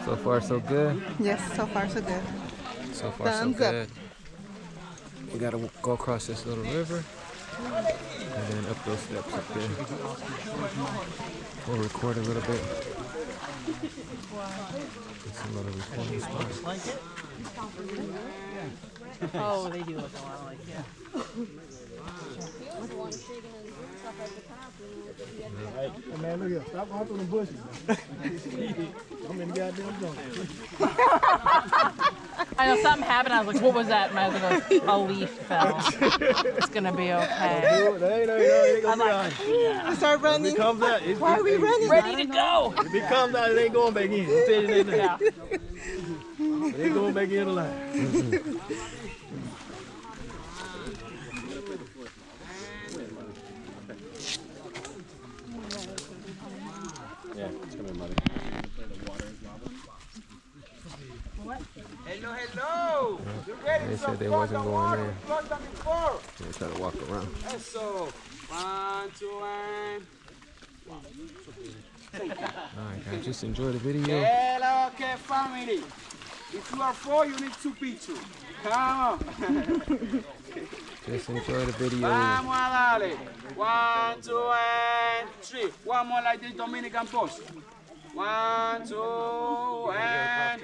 So far, so good. Yes, so far so good. So far, Thumbs so up. good. We gotta go across this little river and then up those steps up there. We'll record a little bit. It's some other recording spots. Oh, they do look a lot like Hey man, look here. Stop going through the bushes, man. I'm in the goddamn jungle. I know something happened. I was like, what was that? And my husband goes, a leaf fell. It's going to be okay. I'm like, I start running. If it comes out, Why are we running? Ready to go. If it comes out, it ain't going back in. I'll tell you that now. Yeah. It ain't going back in alive. Yeah, it's gonna be muddy. Hello, hello. You ready? They said they wasn't going there. Plata before. They try to walk around. Eso. 1, 2, and. Alright guys, just enjoy the video. Hello, okay, family. If you are 4, you need 2 pictures. Come on. Just enjoy the video. Vamos a darle. 1, 2, and 3. One more like this Dominican pose. 1, 2, and.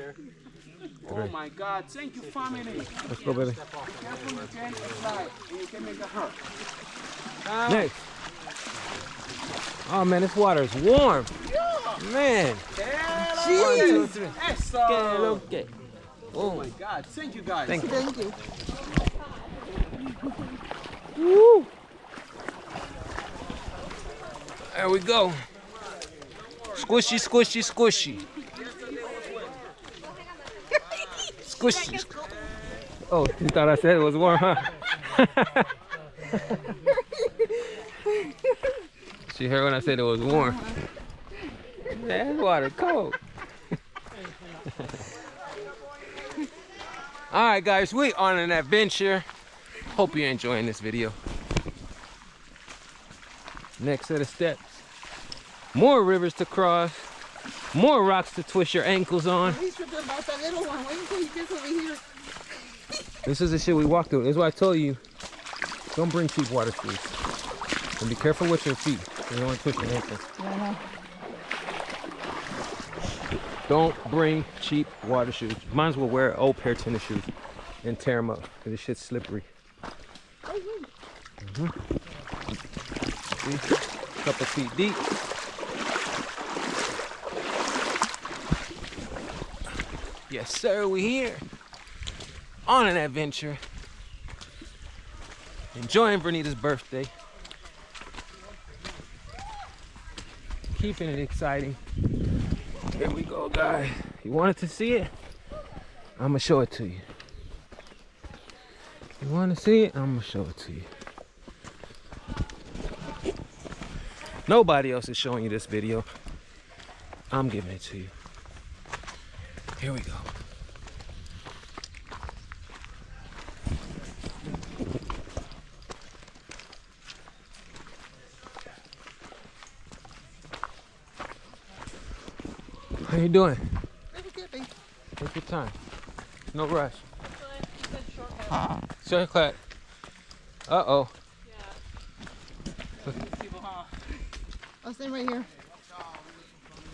Oh my God! Thank you, family. Let's go, baby. Careful, you can slide and you can make it hurt. Next. Oh man, this water is warm. Man. Hello. 1, 2, 3. Eso. Okay. Oh my God! Thank you, guys. Thank you. Thank you. Woo. There we go. Squishy, squishy, squishy. Squishy. Oh, you thought I said it was warm, huh? She heard when I said it was warm. Man, this water cold. All right, guys, we on an adventure. Hope you're enjoying this video. Next set of steps. More rivers to cross. More rocks to twist your ankles on. He's tripping about that little one. Wait until he gets over here. This is the shit we walked through. This is why I told you, don't bring cheap water shoes. And be careful with your feet. You don't want to twist your ankles. Don't bring cheap water shoes. Might as well wear an old pair of tennis shoes and tear them up because this shit's slippery. See? Couple feet deep. Yes, sir, we here on an adventure. Enjoying Vernita's birthday. Keeping it exciting. Here we go, guys. You wanted to see it? I'm gonna show it to you. You want to see it? I'm gonna show it to you. Nobody else is showing you this video. I'm giving it to you. Here we go. How you doing? Take your time. No rush. Shortcut. Uh-oh. I'll stay right here.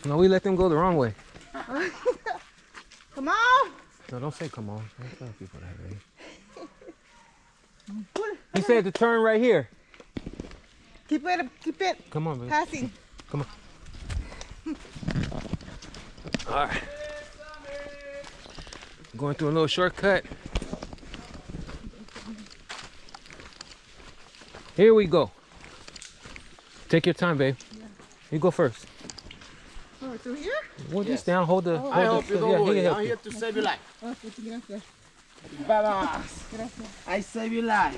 No, we let them go the wrong way. Come on! No, don't say come on. Don't tell people that, right? He said to turn right here. Keep it. Come on, baby. Passing. Come on. All right. Going through a little shortcut. Here we go. Take your time, babe. Yeah. You go first. Oh, through here? Well, just down. Hold the. I help you, don't worry. I'm you. here to save your life. Okay, gracias. Vamos. Gracias. I save your life.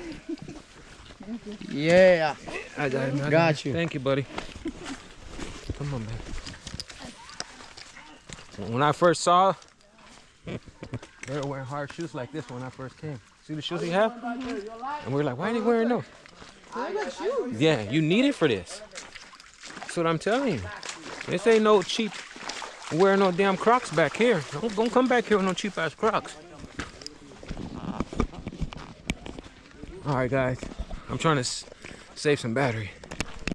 Yeah. I got it. Got you. Thank you, buddy. Come on, man. When I first saw They were wearing hard shoes like this when I first came. See the shoes he have? And we're like, why are they wearing those? They're good shoes. Yeah, you need it for this. That's what I'm telling you. This ain't no cheap wearing no damn Crocs back here. Don't come back here with no cheap ass Crocs. All right, guys. I'm trying to save some battery.